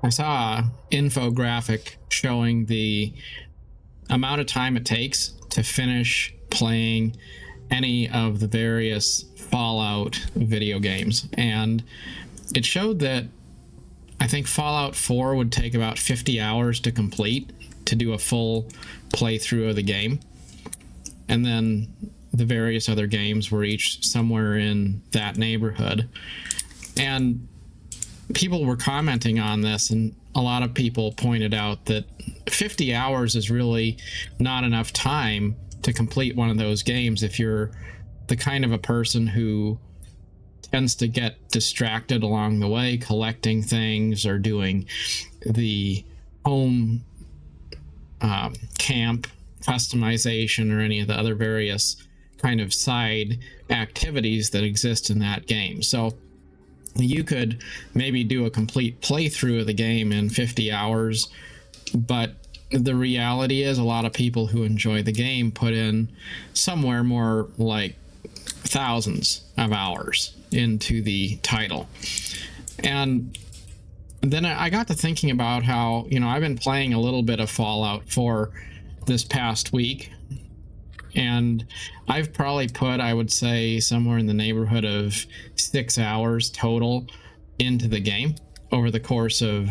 I saw an infographic showing the amount of time it takes to finish playing any of the various Fallout video games. And it showed that I think Fallout 4 would take about 50 hours to complete, to do a full playthrough of the game. And then the various other games were each somewhere in that neighborhood. And people were commenting on this, and a lot of people pointed out that 50 hours is really not enough time to complete one of those games if you're the kind of a person who tends to get distracted along the way, collecting things or doing the home camp customization or any of the other various kind of side activities that exist in that game. So you could maybe do a complete playthrough of the game in 50 hours, but the reality is a lot of people who enjoy the game put in somewhere more like thousands of hours into the title. And then I got to thinking about how, I've been playing a little bit of Fallout 4 this past week, and I've probably put, I would say, somewhere in the neighborhood of 6 hours total into the game over the course of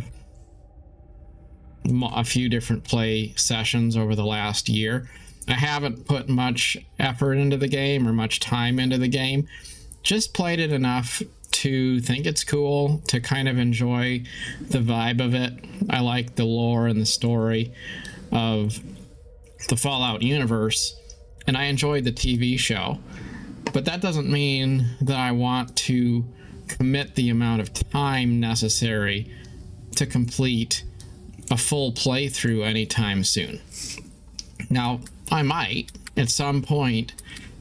a few different play sessions over the last year. I haven't put much effort into the game or much time into the game, just played it enough to think it's cool, to kind of enjoy the vibe of it. I like the lore and the story of the Fallout universe, and I enjoyed the TV show. But that doesn't mean that I want to commit the amount of time necessary to complete a full playthrough anytime soon. Now, I might, at some point,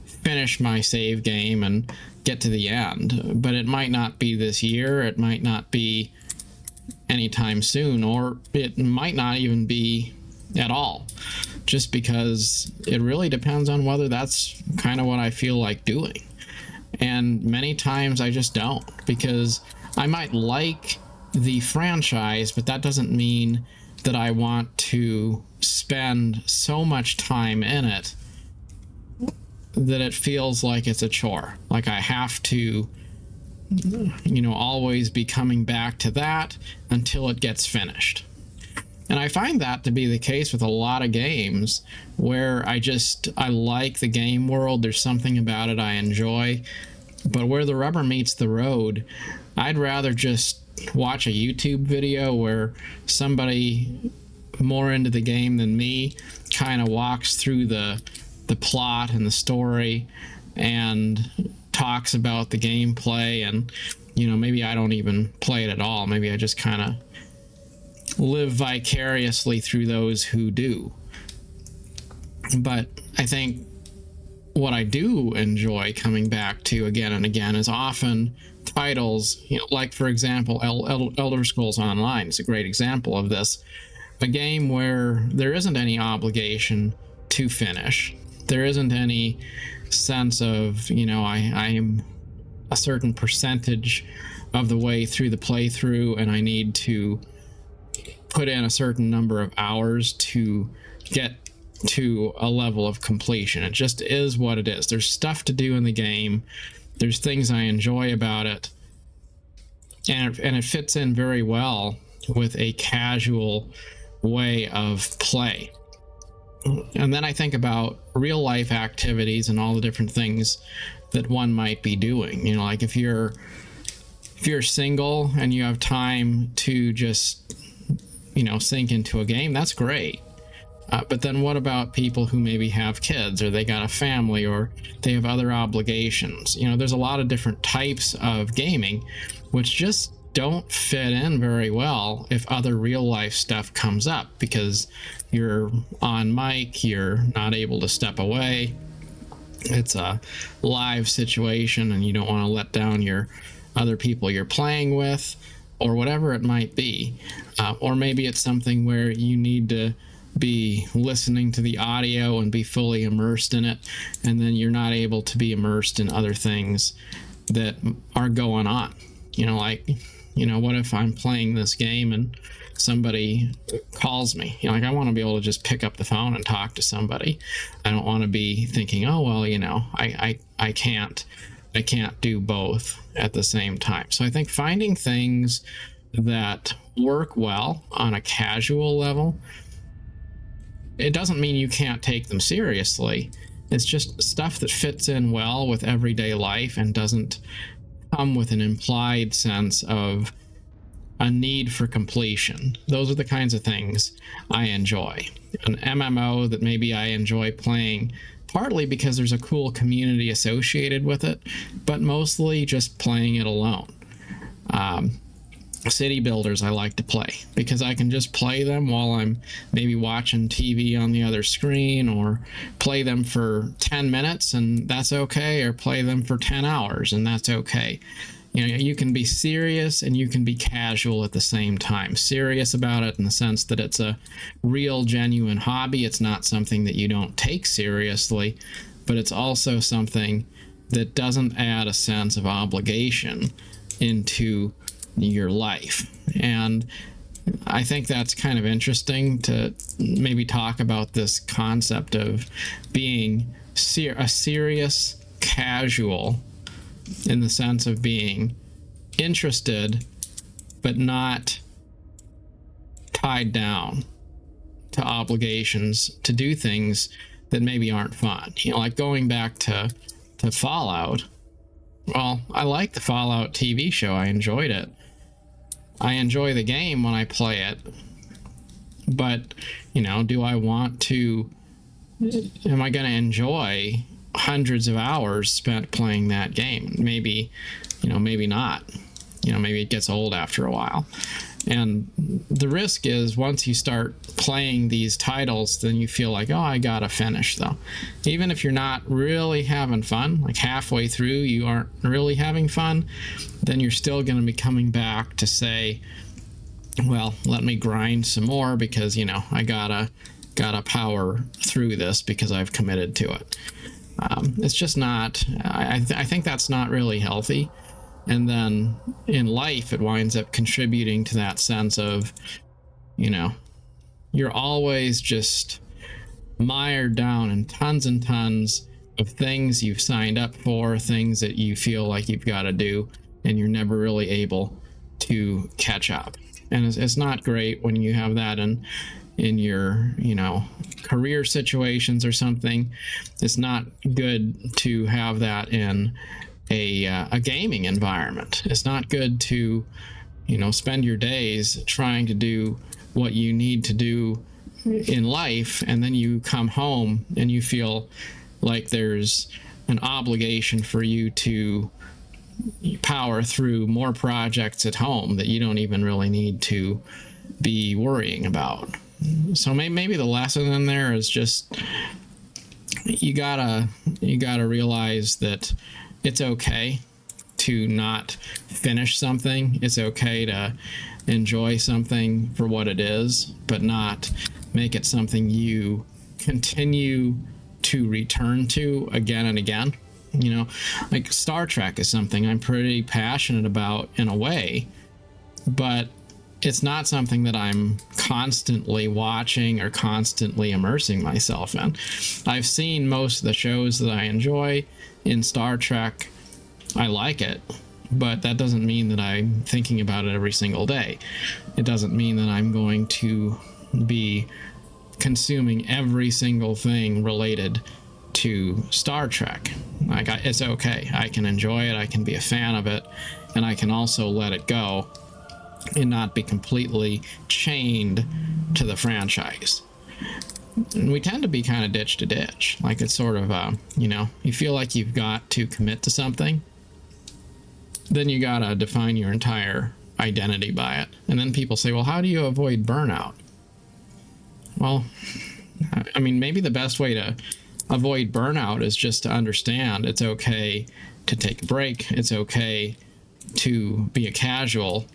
finish my save game and get to the end, but it might not be this year, it might not be anytime soon, or it might not even be at all, just because it really depends on whether that's kind of what I feel like doing. And many times I just don't, because I might like the franchise, but that doesn't mean that I want to spend so much time in it that it feels like it's a chore. Like I have to, always be coming back to that until it gets finished. And I find that to be the case with a lot of games where I like the game world. There's something about it I enjoy. But where the rubber meets the road, I'd rather just watch a YouTube video where somebody more into the game than me kind of walks through the plot and the story and talks about the gameplay, and maybe I don't even play it at all. Maybe I just kind of live vicariously through those who do. But I think what I do enjoy coming back to again and again is often titles, like for example, Elder Scrolls Online is a great example of this. A game where there isn't any obligation to finish. There isn't any sense of, I'm a certain percentage of the way through the playthrough and I need to put in a certain number of hours to get to a level of completion. It just is what it is. There's stuff to do in the game. There's things I enjoy about it. And it fits in very well with a casual way of play. And then I think about real life activities and all the different things that one might be doing. Like if you're single and you have time to just, sink into a game, that's great. But then what about people who maybe have kids, or they got a family, or they have other obligations? There's a lot of different types of gaming which just don't fit in very well if other real life stuff comes up, because you're on mic, you're not able to step away. It's a live situation and you don't want to let down your other people you're playing with, or whatever it might be. Or maybe it's something where you need to be listening to the audio and be fully immersed in it, and then you're not able to be immersed in other things that are going on. Like What if I'm playing this game and somebody calls me? Like, I want to be able to just pick up the phone and talk to somebody. I don't want to be thinking, oh, well, I can't do both at the same time. So I think finding things that work well on a casual level, it doesn't mean you can't take them seriously. It's just stuff that fits in well with everyday life and doesn't come with an implied sense of a need for completion. Those are the kinds of things I enjoy. An MMO that maybe I enjoy playing partly because there's a cool community associated with it, but mostly just playing it alone. City builders I like to play because I can just play them while I'm maybe watching TV on the other screen, or play them for 10 minutes and that's okay, or play them for 10 hours and that's okay. You can be serious and you can be casual at the same time. Serious about it in the sense that it's a real, genuine hobby. It's not something that you don't take seriously, but it's also something that doesn't add a sense of obligation into your life. And I think that's kind of interesting to maybe talk about this concept of being a serious casual, in the sense of being interested but not tied down to obligations to do things that maybe aren't fun. Like going back to Fallout. Well, I like the Fallout TV show. I enjoyed it. I enjoy the game when I play it, but do I want to, am I going to enjoy hundreds of hours spent playing that game? Maybe not. Maybe it gets old after a while. And the risk is once you start playing these titles, then you feel like, oh, I gotta finish though. Even if you're not really having fun, like halfway through you aren't really having fun, then you're still going to be coming back to say, well, let me grind some more because, I gotta power through this because I've committed to it. It's just not, I think that's not really healthy. And then in life, it winds up contributing to that sense of, you're always just mired down in tons and tons of things you've signed up for, things that you feel like you've got to do, and you're never really able to catch up. And it's not great when you have that in your, career situations or something. It's not good to have that in a gaming environment. It's not good to, spend your days trying to do what you need to do in life, and then you come home and you feel like there's an obligation for you to power through more projects at home that you don't even really need to be worrying about. So maybe the lesson in there is just you gotta realize that it's okay to not finish something. It's okay to enjoy something for what it is, but not make it something you continue to return to again and again. Like Star Trek is something I'm pretty passionate about in a way, but it's not something that I'm constantly watching or constantly immersing myself in. I've seen most of the shows that I enjoy in Star Trek. I like it, but that doesn't mean that I'm thinking about it every single day. It doesn't mean that I'm going to be consuming every single thing related to Star Trek. It's okay. I can enjoy it. I can be a fan of it, and I can also let it go and not be completely chained to the franchise. And we tend to be kind of ditch to ditch. Like it's sort of, you feel like you've got to commit to something, then you gotta define your entire identity by it. And then people say, well, how do you avoid burnout? Well, maybe the best way to avoid burnout is just to understand it's okay to take a break. It's okay to be a casual,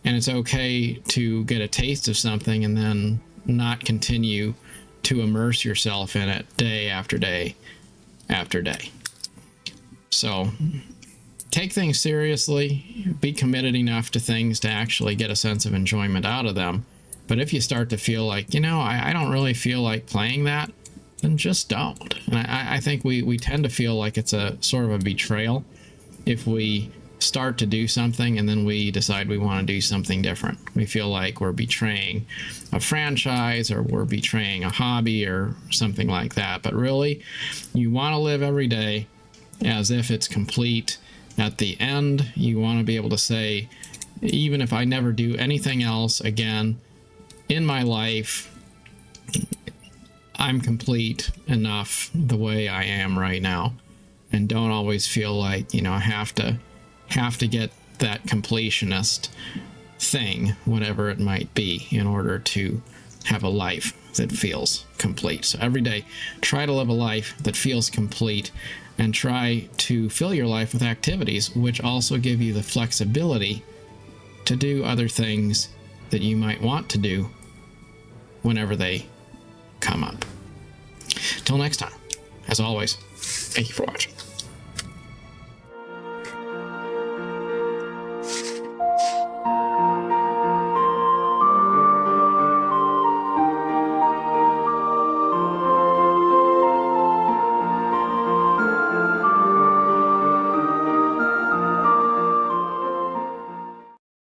and it's okay to get a taste of something and then not continue to immerse yourself in it day after day after day. So take things seriously, be committed enough to things to actually get a sense of enjoyment out of them. But if you start to feel like, I don't really feel like playing that, then just don't. And I think we tend to feel like it's a sort of a betrayal if we start to do something and then we decide we want to do something different. We feel like we're betraying a franchise or we're betraying a hobby or something like that. But really, you want to live every day as if it's complete. At the end, you want to be able to say, even if I never do anything else again in my life, I'm complete enough the way I am right now, and don't always feel like, I have to get that completionist thing, whatever it might be, in order to have a life that feels complete. So every day, try to live a life that feels complete, and try to fill your life with activities which also give you the flexibility to do other things that you might want to do whenever they come up. Till next time, as always, thank you for watching.